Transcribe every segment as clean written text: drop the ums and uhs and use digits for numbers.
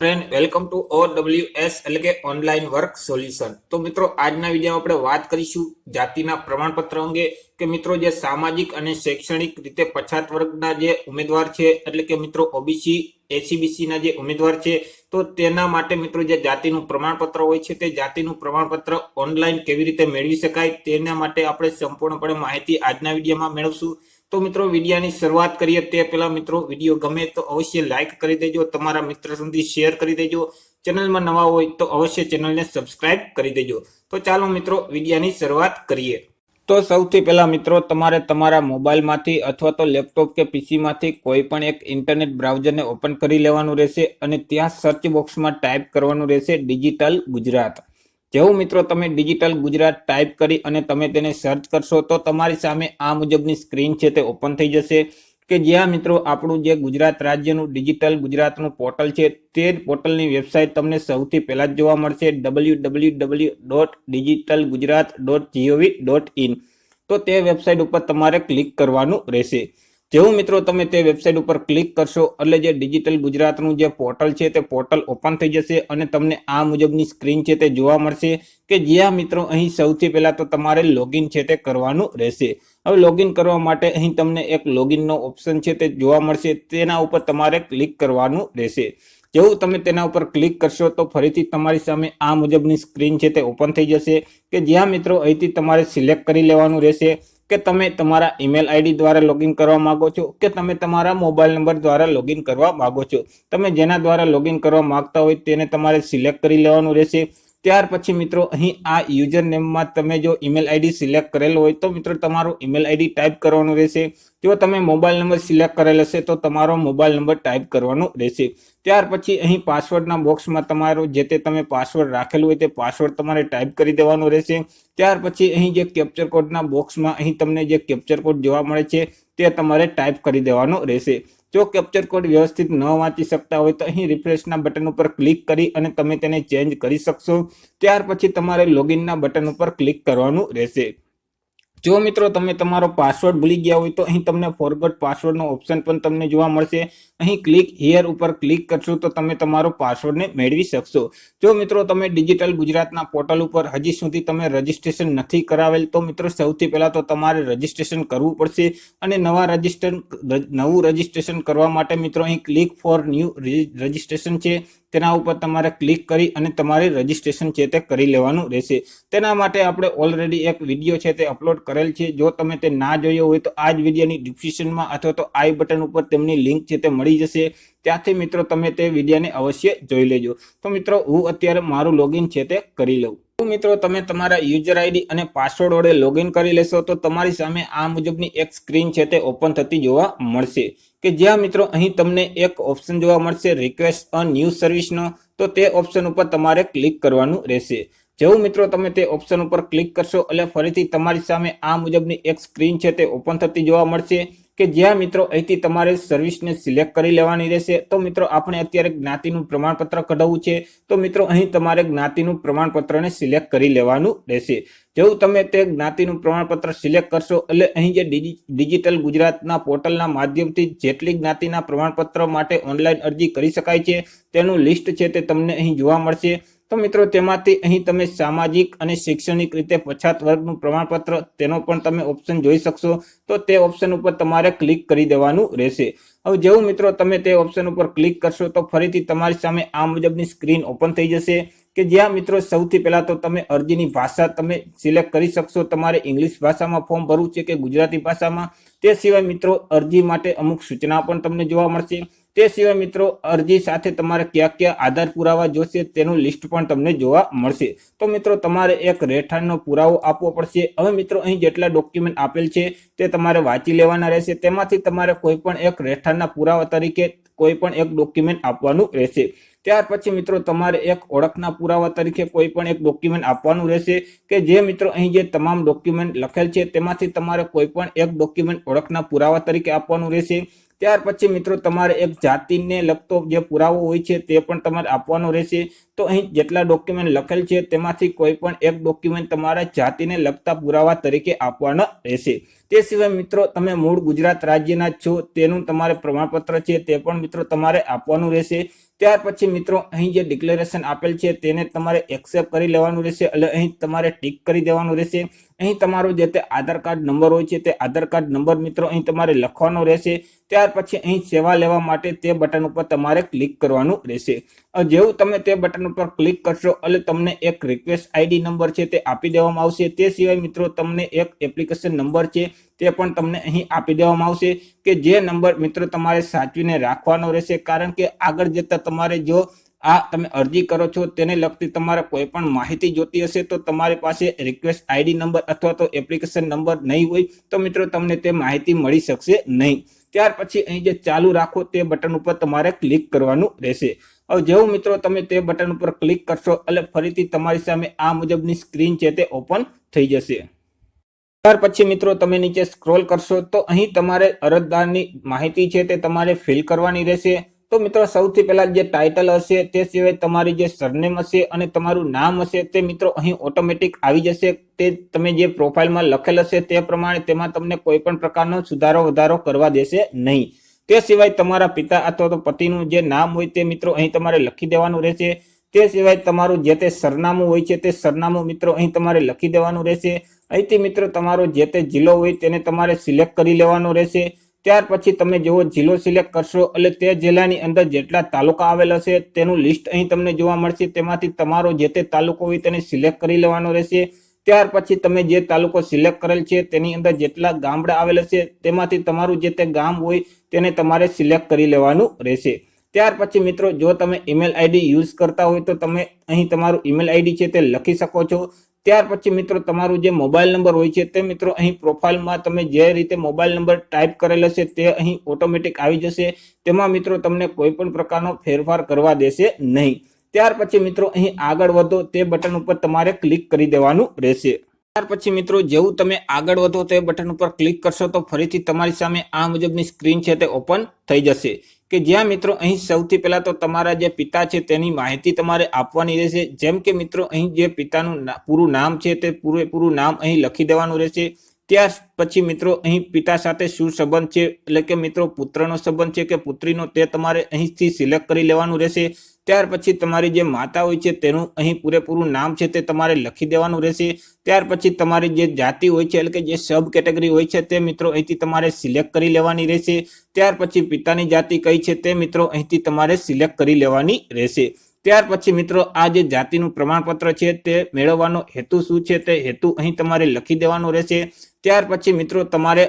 Friend welcome to OWS એટલે કે online work solution. તો મિત્રો આજના વિડીયોમાં આપણે વાત કરીશું જાતિના પ્રમાણપત્ર અંગે કે મિત્રો જે સામાજિક અને શૈક્ષણિક રીતે પછાત વર્ગના જે ઉમેદવાર છે એટલે કે મિત્રો ઓબીસી એસીબીસી ના જે ઉમેદવાર છે તો તેના માટે મિત્રો જે જાતિનું પ્રમાણપત્ર હોય છે તે જાતિનું પ્રમાણપત્ર ઓનલાઈન કેવી રીતે મેળવી શકાય તેના માટે આપણે સંપૂર્ણપણે માહિતી આજના વિડીયોમાં મેળવશું। તો મિત્રો વિડીયોની શરૂઆત કરીએ તે પહેલા મિત્રો વિડીયો ગમે તો અવશ્ય લાઈક કરી દેજો, તમારા મિત્ર સુધી શેર કરી દેજો, ચેનલમાં નવા હોય તો અવશ્ય ચેનલને સબસ્ક્રાઇબ કરી દેજો। તો ચાલો મિત્રો વિડીયોની શરૂઆત કરીએ। તો સૌથી પહેલા મિત્રો તમારે તમારા મોબાઈલમાંથી અથવા તો લેપટોપ કે પીસીમાંથી કોઈ પણ એક ઇન્ટરનેટ બ્રાઉઝરને ઓપન કરી લેવાનું રહેશે અને ત્યાં સર્ચ બોક્સમાં ટાઈપ કરવાનું રહેશે ડિજિટલ ગુજરાત। જેવું મિત્રો તમે ડિજિટલ ગુજરાત ટાઈપ કરી અને તમે તેને સર્ચ કરશો તો તમારી સામે આ મુજબની સ્ક્રીન છે તે ઓપન થઈ જશે કે જ્યાં મિત્રો આપણું જે ગુજરાત રાજ્યનું ડિજિટલ ગુજરાતનું પોર્ટલ છે તે પોર્ટલની વેબસાઇટ તમને સૌથી પહેલા જ જોવા મળશે www.digitalgujarat.gov.in। તો તે વેબસાઇટ ઉપર તમારે ક્લિક કરવાનું રહેશે। જેવું મિત્રો તમે તે વેબસાઇટ ઉપર ક્લિક કરશો એટલે જે ડિજિટલ ગુજરાતનું જે પોર્ટલ છે તે પોર્ટલ ઓપન થઈ જશે અને તમને આ મુજબની સ્ક્રીન છે તે જોવા મળશે કે જ્યાં મિત્રો અહીં સૌથી પહેલા તો તમારે લોગિન છે તે કરવાનું રહેશે। હવે લોગિન કરવા માટે અહીં તમને એક લોગિનનો ઓપ્શન છે તે જોવા મળશે, તેના ઉપર તમારે ક્લિક કરવાનું રહેશે। જેવું તમે તેના ઉપર ક્લિક કરશો તો ફરીથી તમારી સામે આ મુજબની સ્ક્રીન છે તે ઓપન થઈ જશે કે જ્યાં મિત્રો અહીંથી તમારે સિલેક્ટ કરી લેવાનું રહેશે કે તમે તમારા ઈમેલ આઈડી દ્વારા લોગિન કરવા માંગો છો કે તમે તમારા મોબાઈલ નંબર દ્વારા લોગિન કરવા માંગો છો। તમે જેના દ્વારા લોગિન કરવા માંગતા હોય તેને તમારે સિલેક્ટ કરી લેવાનું રહેશે। ત્યાર પછી મિત્રો અહીં આ યુઝર નેમમાં તમે જો ઈમેલ આઈડી સિલેક્ટ કરેલો હોય તો મિત્રો તમારો ઈમેલ આઈડી ટાઈપ કરવાનું રહેશે। જો તમે મોબાઈલ નંબર સિલેક્ટ કરેલ હશે તો તમારો મોબાઈલ નંબર ટાઈપ કરવાનો રહેશે। ત્યાર પછી અહીં પાસવર્ડના બોક્સમાં તમારો જે તે તમે પાસવર્ડ રાખેલું હોય તે પાસવર્ડ તમારે ટાઈપ કરી દેવાનો રહેશે। ત્યાર પછી અહીં જે કેપ્ચર કોડના બોક્સમાં અહીં તમને જે કેપ્ચર કોડ જોવા મળે છે તે તમારે ટાઈપ કરી દેવાનો રહેશે। જો કેપ્ચર કોડ વ્યવસ્થિત ન વાંચી શકતા હોય તો અહીં રિફ્રેશના બટન ઉપર ક્લિક કરી અને તમે તેને ચેન્જ કરી શકશો। ત્યાર પછી તમારે લોગિનના બટન ઉપર ક્લિક કરવાનું રહેશે। જો મિત્રો તમે તમારો પાસવર્ડ ભૂલી ગયા હોય તો અહીં તમને ફોરગોટ પાસવર્ડનો ઓપ્શન પણ તમને જોવા મળશે। અહીં ક્લિક હિયર ઉપર ક્લિક કરશો તો તમે તમારો પાસવર્ડને મેળવી શકશો। જો મિત્રો તમે ડિજિટલ ગુજરાતના પોર્ટલ ઉપર હજી સુધી તમે રજીસ્ટ્રેશન નથી કરાવેલ તો મિત્રો સૌથી પહેલા તો તમારે રજીસ્ટ્રેશન કરવું પડશે અને નવું રજીસ્ટ્રેશન કરવા માટે મિત્રો અહીં ક્લિક ફોર ન્યૂ રજીસ્ટ્રેશન છે તેના ઉપર તમારે ક્લિક કરી અને તમારે રજીસ્ટ્રેશન છે તે કરી લેવાનું રહેશે। તેના માટે આપણે ઓલરેડી એક વિડીયો છે તે અપલોડ કરેલ છે, જો તમે તે ના જોયો હોય તો આ જ વિડીયોની ડિસ્ક્રિપ્શનમાં અથવા તો આઈ બટન ઉપર તેમની લિંક છે તે મળી જશે, ત્યાંથી મિત્રો તમે તે વિડીયોને અવશ્ય જોઈ લેજો। તો મિત્રો હું અત્યારે મારું લોગિન છે તે કરી લઉં। મિત્રો તમે તમારા યુઝર આઈડી અને પાસવર્ડ વડે લોગિન કરી લેશો તો તમારી સામે આ મુજબની એક સ્ક્રીન છે તે ઓપન થતી જોવા મળશે કે જ્યાં મિત્રો અહીં તમને એક ઓપ્શન જોવા મળશે રિક્વેસ્ટ અ ન્યૂ સર્વિસનો। તો તે ઓપ્શન ઉપર તમારે ક્લિક કરવાનું રહેશે। જેવું મિત્રો તમે તે ઓપ્શન ઉપર ક્લિક કરશો એટલે ફરીથી તમારી સામે આ મુજબની એક સ્ક્રીન છે તે ઓપન થતી જોવા મળશે કે જ્યાં મિત્રો અહીંથી તમારે સર્વિસને સિલેક્ટ કરી લેવાની રહેશે। તો મિત્રો આપણે અત્યારે જ્ઞાતિનું પ્રમાણપત્ર કઢાવવું છે તો મિત્રો અહીં તમારે જ્ઞાતિનું પ્રમાણપત્રને સિલેક્ટ કરી લેવાનું રહેશે। જેવું તમે તે જ્ઞાતિનું પ્રમાણપત્ર સિલેક્ટ કરશો એટલે અહીં જે ડિજિટલ ગુજરાતના પોર્ટલના માધ્યમથી જેટલી જ્ઞાતિના પ્રમાણપત્ર માટે ઓનલાઈન અરજી કરી શકાય છે તેનું લિસ્ટ છે તે તમને અહીં જોવા મળશે। તો મિત્રો તેમાંથી અહીં તમે સામાજિક અને શૈક્ષણિક રીતે પછાત વર્ગનું પ્રમાણપત્ર તેનો પણ તમે ઓપ્શન જોઈ શકશો। તો તે ઓપ્શન ઉપર તમારે ક્લિક કરી દેવાનું રહેશે। હવે જેવું મિત્રો તમે તે ઓપ્શન ઉપર ક્લિક કરશો તો ફરીથી તમારી સામે આ મુજબની સ્ક્રીન ઓપન થઈ જશે કે જ્યાં મિત્રો સૌથી પહેલા તો તમે અરજીની ભાષા તમે સિલેક્ટ કરી શકશો, તમારે ઇંગ્લિશ ભાષામાં ફોર્મ ભરવું છે કે ગુજરાતી ભાષામાં। તે સિવાય મિત્રો અરજી માટે અમુક સૂચના પણ તમને જોવા મળશે। તે સિવાય મિત્રો અરજી સાથે તમારે કયા કયા આધાર પુરાવા જોશે તેનું લિસ્ટ પણ તમને જોવા મળશે। તો મિત્રો તમારે એક રહેઠાણનો પુરાવો આપવો પડશે। હવે મિત્રો અહીં જેટલા ડોક્યુમેન્ટ આપેલ છે તે તમારે વાંચી લેવાના રહેશે, તેમાંથી તમારે કોઈ પણ એક રહેઠાણના પુરાવા તરીકે કોઈ પણ એક ડોક્યુમેન્ટ આપવાનું રહેશે। ત્યાર પછી મિત્રો તમારે એક ઓળખના પુરાવા તરીકે કોઈ પણ એક ડોક્યુમેન્ટ આપવાનું રહેશે કે જે મિત્રો અહીં જે તમામ ડોક્યુમેન્ટ લખેલ છે તેમાંથી તમારે કોઈ પણ એક ડોક્યુમેન્ટ ઓળખના પુરાવા તરીકે આપવાનું રહેશે। ત્યાર પછી મિત્રો તમારે એક જાતિને લગતો જે પુરાવો હોય છે તે પણ તમારે આપવાનો રહેશે। તો અહીં જેટલા ડોક્યુમેન્ટ લખેલ છે તેમાંથી કોઈ પણ એક ડોક્યુમેન્ટ તમારા જાતિને લગતા પુરાવા તરીકે આપવાના રહેશે। તે સિવાય મિત્રો તમે મૂળ ગુજરાત રાજ્યના જ છો તેનું તમારે પ્રમાણપત્ર છે તે પણ મિત્રો તમારે આપવાનું રહેશે। ત્યાર પછી મિત્રો અહીં જે ડિક્લેરેશન આપેલ છે તેને તમારે એક્સેપ્ટ કરી લેવાનું રહેશે, એટલે અહીં તમારે ટિક કરી દેવાનું રહેશે। અહીં તમારો જે તે આધાર કાર્ડ નંબર હોય છે તે આધાર કાર્ડ નંબર મિત્રો અહીં તમારે લખવાનો રહેશે। ત્યાર પછી અહીં સેવા લેવા માટે તે બટન ઉપર તમારે ક્લિક કરવાનું રહેશે। જેવું તમે તે બટન ઉપર ક્લિક કરશો એટલે તમને એક રિક્વેસ્ટ આઈડી નંબર છે તે આપી દેવામાં આવશે। તે સિવાય મિત્રો તમને એક એપ્લિકેશન નંબર છે તે પણ તમને અહીં આપી દેવામાં આવશે કે જે નંબર મિત્રો તમારે સાચવીને રાખવાનો રહેશે, કારણ કે આગળ જતા તમારે જો આ તમે અરજી કરો છો તેને લગતી તમારે કોઈ પણ માહિતી જોતી હશે તો તમારી પાસે રિક્વેસ્ટ આઈડી નંબર અથવા તો એપ્લિકેશન નંબર નહીં હોય તો મિત્રો તમને તે માહિતી મળી શકશે નહીં। ત્યાર પછી અહીં જે ચાલુ રાખો તે બટન ઉપર તમારે ક્લિક કરવાનું રહેશે। હવે જેવું મિત્રો તમે તે બટન ઉપર ક્લિક કરશો એટલે ફરીથી તમારી સામે આ મુજબની સ્ક્રીન છે તે ઓપન થઈ જશે। ત્યાર પછી મિત્રો તમે નીચે સ્ક્રોલ કરશો તો અહીં તમારે અરજદારની માહિતી છે તે તમારે ફિલ કરવાની રહેશે। તો મિત્રો સૌથી પહેલા જે ટાઇટલ હશે તે સિવાય તમારી જે સરનેમ હશે અને તમારું નામ હશે તે મિત્રો અહીં ઓટોમેટિક આવી જશે। તે તમે જે પ્રોફાઇલમાં લખેલ હશે તે પ્રમાણે તેમાં તમને કોઈ પણ પ્રકારનો સુધારો વધારો કરવા દેશે નહીં। તે સિવાય તમારા પિતા અથવા તો પતિનું જે નામ હોય તે મિત્રો અહીં તમારે લખી દેવાનું રહેશે। તે સિવાય તમારું જે તે સરનામું હોય છે તે સરનામું મિત્રો અહીં તમારે લખી દેવાનું રહેશે। અહીંથી મિત્રો તમારો જે તે જિલ્લો હોય તેને તમારે સિલેક્ટ કરી લેવાનો રહેશે। ત્યાર પછી તમે જેવો જિલ્લો સિલેક્ટ કરશો એટલે તે જિલ્લાની અંદર જેટલા તાલુકા આવેલ હશે તેનું લિસ્ટ અહીં તમને જોવા મળશે। તેમાંથી તમારો જે તે તાલુકો હોય તેને સિલેક્ટ કરી લેવાનો રહેશે। ત્યાર પછી તમે જે તાલુકો સિલેક્ટ કરેલ છે તેની અંદર જેટલા ગામડા આવેલ હશે તેમાંથી તમારું જે તે ગામ હોય તેને તમારે સિલેક્ટ કરી લેવાનું રહેશે। ત્યાર પછી મિત્રો જો તમે ઈમેલ આઈડી યુઝ કરતા હોય તો તમે અહીં તમારું ઈમેલ આઈડી છે તે લખી શકો છો। ત્યાર પછી મિત્રો તમારું જે મોબાઈલ નંબર હોય છે તે મિત્રો અહીં પ્રોફાઇલમાં તમે જે રીતે મોબાઈલ નંબર ટાઈપ કરેલ હશે તે અહીં ઓટોમેટિક આવી જશે। તેમાં મિત્રો તમને કોઈ પણ પ્રકારનો ફેરફાર કરવા દેશે નહીં। ત્યાર પછી મિત્રો અહીં આગળ વધો તે બટન ઉપર તમારે ક્લિક કરી દેવાનું રહેશે। ત્યાર પછી મિત્રો જેવું તમે આગળ વધો તે બટન ઉપર ક્લિક કરશો તો ફરીથી તમારી સામે આ મુજબની સ્ક્રીન છે તે ઓપન થઈ જશે કે જ્યાં મિત્રો અહીં સૌથી પહેલા તો તમારા જે પિતા છે તેની માહિતી તમારે આપવાની રહેશે। જેમ કે મિત્રો અહીં જે પિતાનું પૂરું નામ છે તે પૂરેપૂરું નામ અહીં લખી દેવાનું રહેશે। ત્યાર પછી મિત્રો અહીં પિતા સાથે શું સંબંધ છે એટલે કે મિત્રો પુત્રનો સંબંધ છે કે પુત્રીનો તે તમારે અહીંથી સિલેક્ટ કરી લેવાનું રહેશે। ત્યાર પછી તમારી જે માતા હોય છે તેનું અહીં પૂરેપૂરું નામ છે તે તમારે લખી દેવાનું રહેશે। ત્યાર પછી તમારી જે જાતિ હોય છે એટલે કે જે સબ કેટેગરી હોય છે તે મિત્રો અહીંથી તમારે સિલેક્ટ કરી લેવાની રહેશે। ત્યાર પછી પિતાની જાતિ કઈ છે તે મિત્રો અહીંથી તમારે સિલેક્ટ કરી લેવાની રહેશે। ત્યાર પછી મિત્રો આ જે જાતિનું પ્રમાણપત્ર છે તે મેળવવાનો હેતુ શું છે તે હેતુ અહીં તમારે લખી દેવાનો રહેશે। ત્યાર પછી મિત્રો તમારે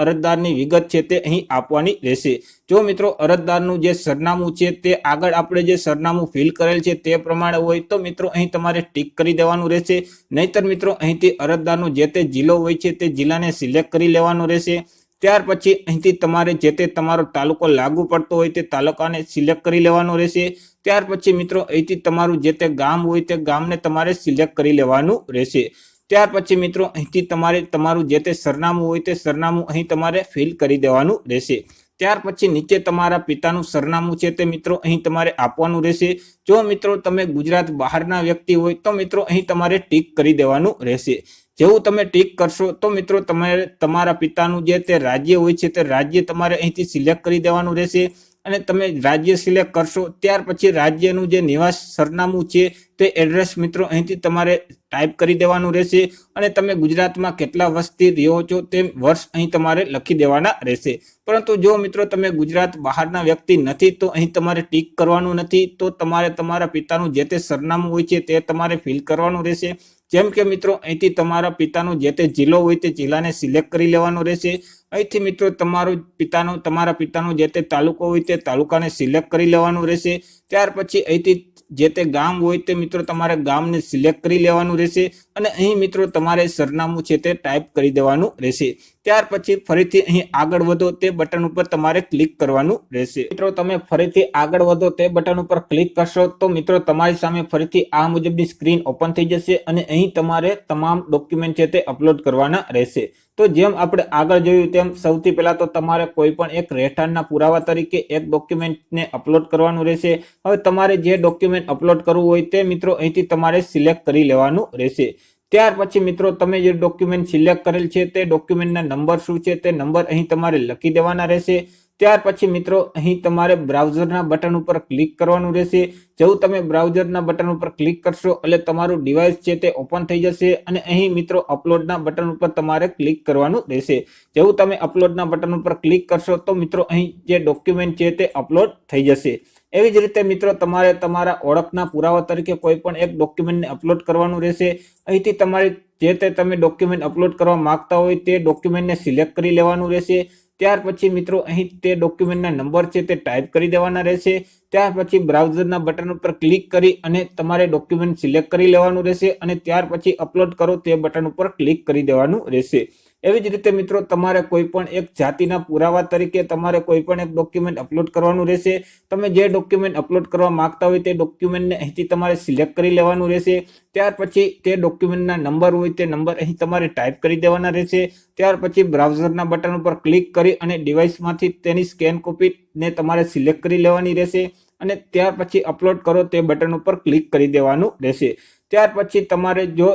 અરજદારની વિગત છે તે અહીં આપવાની રહેશે। જો મિત્રો અરજદારનું જે સરનામું છે તે આગળ આપણે જે સરનામું ફિલ કરેલ છે તે પ્રમાણે હોય તો મિત્રો અહીં તમારે ટિક કરી દેવાનું રહેશે। નહીતર મિત્રો અહીંથી અરજદારનો જે તે જિલ્લો હોય છે તે જિલ્લાને સિલેક્ટ કરી લેવાનો રહેશે। ત્યાર પછી અહીંથી તમારે જે તે તમારો તાલુકો લાગુ પડતો હોય તે તાલુકાને સિલેક્ટ કરી લેવાનો રહેશે। ત્યાર પછી મિત્રો અહીંથી તમારું જે તે ગામ હોય તે ગામને તમારે સિલેક્ટ કરી લેવાનું રહેશે। ત્યાર પછી મિત્રો અહીંથી તમારે તમારું જે તે સરનામું હોય તે સરનામું અહીં તમારે ફિલ કરી દેવાનું રહેશે। ત્યાર પછી નીચે તમારા પિતાનું સરનામું છે તે મિત્રો અહીં તમારે આપવાનું રહેશે। જો મિત્રો તમે ગુજરાત બહારના વ્યક્તિ હોય તો મિત્રો અહીં તમારે ટિક કરી દેવાનું રહેશે। જેવું તમે ટિક કરશો તો મિત્રો તમારે તમારા પિતાનું જે તે રાજ્ય હોય છે તે રાજ્ય તમારે અહીંથી સિલેક્ટ કરી દેવાનું રહેશે। અને તમે રાજ્ય સિલેક્ટ કરશો ત્યાર પછી રાજ્યનું જે નિવાસ સરનામું છે તે એડ્રેસ મિત્રો અહીંથી તમારે ટાઈપ કરી દેવાનું રહેશે। અને તમે ગુજરાતમાં કેટલા વર્ષથી રહ્યો છો તે વર્ષ અહીં તમારે લખી દેવાના રહેશે। પરંતુ જો મિત્રો તમે ગુજરાત બહારના વ્યક્તિ નથી તો અહીં તમારે ટિક કરવાનું નથી, તો તમારે તમારા પિતાનું જે તે સરનામું હોય છે તે તમારે ફિલ કરવાનું રહેશે। જેમ કે મિત્રો અહીંથી તમારા પિતાનો જે તે જિલ્લો હોય તે જિલ્લાને સિલેક્ટ કરી લેવાનો રહેશે। અહીંથી મિત્રો તમારા પિતાનો જે તે તાલુકો હોય તે તાલુકાને સિલેક્ટ કરી લેવાનું રહેશે। ત્યાર પછી અહીંથી જે તે ગામ હોય તે મિત્રો તમારે ગામને સિલેક્ટ કરી લેવાનું રહેશે। અને અહીં મિત્રો તમારે સરનામું છે તે ટાઈપ કરી દેવાનું રહેશે। ત્યાર પછી ફરીથી અહીં આગળ વધો તે બટન ઉપર તમારે ક્લિક કરવાનું રહેશે। મિત્રો તમે ફરીથી આગળ વધો તે બટન ઉપર ક્લિક કરશો તો મિત્રો તમારી સામે ફરીથી આ મુજબની સ્ક્રીન ઓપન થઈ જશે અને અહીં તમારે તમામ ડોક્યુમેન્ટ છે તે અપલોડ કરવાના રહેશે। તો જેમ આપણે આગળ જોયું તેમ સૌથી પહેલા તો તમારે કોઈ પણ એક રહેઠાણના પુરાવા તરીકે એક ડોક્યુમેન્ટને અપલોડ કરવાનું રહેશે। હવે તમારે જે ડોક્યુમેન્ટ અપલોડ કરવું હોય તે મિત્રો અહીંથી તમારે સિલેક્ટ કરી લેવાનું રહેશે। ત્યાર પછી મિત્રો તમે જે ડોક્યુમેન્ટ સિલેક્ટ કરેલ છે તે ડોક્યુમેન્ટના નંબર શું છે તે નંબર અહીં તમારે લખી દેવાના રહેશે. ત્યાર પછી મિત્રો અહીં તમારે બ્રાઉઝરના બટન ઉપર ક્લિક કરવાનું રહેશે. જેવું તમે બ્રાઉઝરના બટન ઉપર ક્લિક કરશો એટલે તમારું ડિવાઇસ છે તે ઓપન થઈ જશે અને અહીં મિત્રો અપલોડના બટન ઉપર તમારે ક્લિક કરવાનું રહેશે. જેવું તમે અપલોડના બટન ઉપર ક્લિક કરશો તો મિત્રો અહીં જે ડોક્યુમેન્ટ છે તે અપલોડ થઈ જશે. એવી જ રીતે મિત્રો તમારે તમારા ઓળખના પુરાવા તરીકે કોઈ પણ એક ડોક્યુમેન્ટને અપલોડ કરવાનું રહેશે. અહીંથી તમારે જે તે તમે ડોક્યુમેન્ટ અપલોડ કરવા માંગતા હોય તે ડોક્યુમેન્ટને સિલેક્ટ કરી લેવાનું રહેશે. ત્યાર પછી મિત્રો અહીં તે ડોક્યુમેન્ટના નંબર છે તે ટાઈપ કરી દેવાના રહેશે. ત્યાર પછી બ્રાઉઝરના બટન ઉપર ક્લિક કરી અને તમારે ડોક્યુમેન્ટ સિલેક્ટ કરી લેવાનું રહેશે અને ત્યાર પછી અપલોડ કરો તે બટન ઉપર ક્લિક કરી દેવાનું રહેશે. એવી જ રીતે મિત્રો તમારે કોઈ પણ એક જાતિના પુરાવા તરીકે તમારે કોઈ પણ એક ડોક્યુમેન્ટ અપલોડ કરવાનું રહેશે. તમે જે ડોક્યુમેન્ટ અપલોડ કરવા માંગતા હોય તે ડોક્યુમેન્ટને અહીંથી તમારે સિલેક્ટ કરી લેવાનું રહેશે. ત્યાર પછી તે ડોક્યુમેન્ટના નંબર હોય તે નંબર અહીં તમારે ટાઈપ કરી દેવાના રહેશે. ત્યાર પછી બ્રાઉઝરના બટન ઉપર ક્લિક કરી અને ડિવાઇસમાંથી તેની સ્કેન કોપીને તમારે સિલેક્ટ કરી લેવાની રહેશે અને ત્યાર પછી અપલોડ કરો તે બટન ઉપર ક્લિક કરી દેવાનું રહેશે. ત્યાર પછી તમારે જો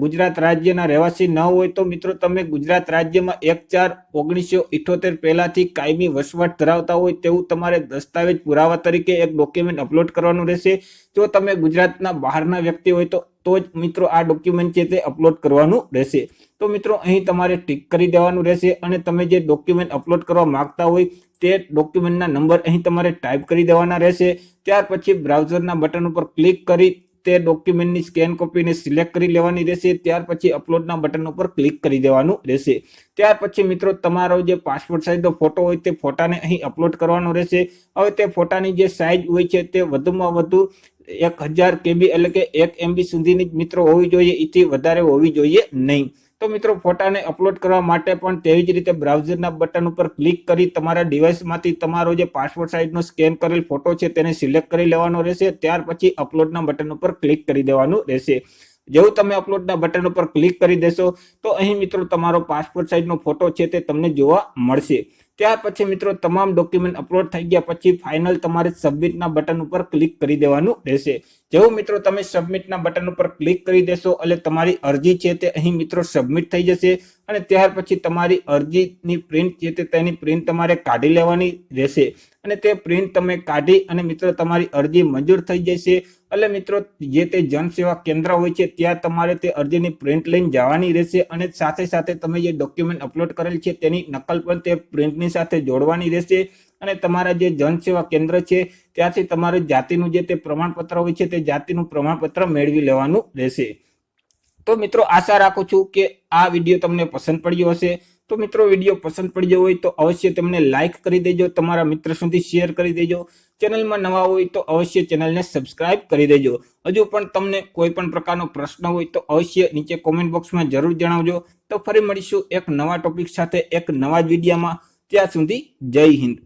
ગુજરાત રાજ્યના રહેવાસી ન હોય તો મિત્રો તમે ગુજરાત રાજ્યમાં 1/4/1978 પહેલાથી કાયમી વસવાટ ધરાવતા હોય તેવું તમારે દસ્તાવેજ પુરાવા તરીકે એક ડોક્યુમેન્ટ અપલોડ કરવાનું રહેશે. જો તમે ગુજરાતના બહારના વ્યક્તિ હોય તો જ મિત્રો આ ડોક્યુમેન્ટ છે તે અપલોડ કરવાનું રહેશે. તો મિત્રો અહીં તમારે ટિક કરી દેવાનું રહેશે અને તમે જે ડોક્યુમેન્ટ અપલોડ કરવા માંગતા હોય તે ડોક્યુમેન્ટના નંબર અહીં તમારે ટાઈપ કરી દેવાના રહેશે. ત્યાર પછી બ્રાઉઝરના બટન ઉપર ક્લિક કરી તે ડોક્યુમેન્ટની સ્કેન કોપીને સિલેક્ટ કરી લેવાની રહેશે. ત્યાર પછી અપલોડના બટન ઉપર ક્લિક કરી દેવાનું રહેશે. ત્યાર પછી મિત્રો તમારો જે પાસપોર્ટ સાઇઝનો ફોટો હોય તે ફોટાને અહીં અપલોડ કરવાનો રહેશે. હવે તે ફોટાની જે સાઇઝ હોય છે તે વધુમાં વધુ 1000 KB એટલે કે 1 MB સુધીની મિત્રો હોવી જોઈએ, એથી વધારે હોવી જોઈએ નહીં. તો મિત્રો ફોટાને અપલોડ કરવા માટે પણ તેવી જ રીતે બ્રાઉઝરના બટન ઉપર ક્લિક કરી તમારા ડિવાઇસમાંથી તમારો જે પાસપોર્ટ સાઇઝનો સ્કેન કરેલ ફોટો છે તેને સિલેક્ટ કરી લેવાનો રહેશે. ત્યાર પછી અપલોડના બટન ઉપર ક્લિક કરી દેવાનું રહેશે. જેવું તમે અપલોડના બટન ઉપર ક્લિક કરી દેશો તો અહીં મિત્રો તમારો પાસપોર્ટ સાઇઝનો ફોટો છે તે તમને જોવા મળશે. ત્યાર પછી મિત્રો તમામ ડોક્યુમેન્ટ અપલોડ થઈ ગયા પછી ફાઇનલ તમારે સબમિટના બટન ઉપર ક્લિક કરી દેવાનું રહેશે. જેવું મિત્રો તમે સબમિટના બટન ઉપર ક્લિક કરી દેશો એટલે તમારી અરજી છે તે અહીં મિત્રો સબમિટ થઈ જશે અને ત્યાર પછી તમારી અરજીની પ્રિન્ટ છે તે તેની પ્રિન્ટ તમારે કાઢી લેવાની રહેશે અને તે પ્રિન્ટ તમે કાઢી અને મિત્રો તમારી અરજી મંજૂર થઈ જશે. એટલે મિત્રો જે તે જનસેવા કેન્દ્ર હોય છે ત્યાં તમારે તે અરજીની પ્રિન્ટ લઈને જવાની રહેશે અને સાથે સાથે તમે જે ડોક્યુમેન્ટ અપલોડ કરેલ છે તેની નકલ પણ તે પ્રિન્ટની સાથે જોડવાની રહેશે અને તમારા જે જનસેવા કેન્દ્ર છે ત્યાંથી તમારે જાતિનું જે તે પ્રમાણપત્ર હોય છે તે જાતિનું પ્રમાણપત્ર મેળવી લેવાનું રહેશે. તો મિત્રો આશા રાખું છું કે આ વિડીયો તમને પસંદ પડ્યો હશે. તો મિત્રો વિડીયો પસંદ પડ્યો હોય તો અવશ્ય તમને લાઇક કરી દેજો, તમારા મિત્ર સુધી શેર કરી દેજો. ચેનલમાં નવા હોય તો અવશ્ય ચેનલને સબસ્ક્રાઇબ કરી દેજો. હજુ પણ તમને કોઈ પણ પ્રકારનો પ્રશ્ન હોય તો અવશ્ય નીચે કોમેન્ટ બોક્સમાં જરૂર જણાવજો. તો ફરી મળીશું એક નવા ટોપિક સાથે એક નવા જ વિડીયોમાં. ત્યાં સુધી જય હિન્દ.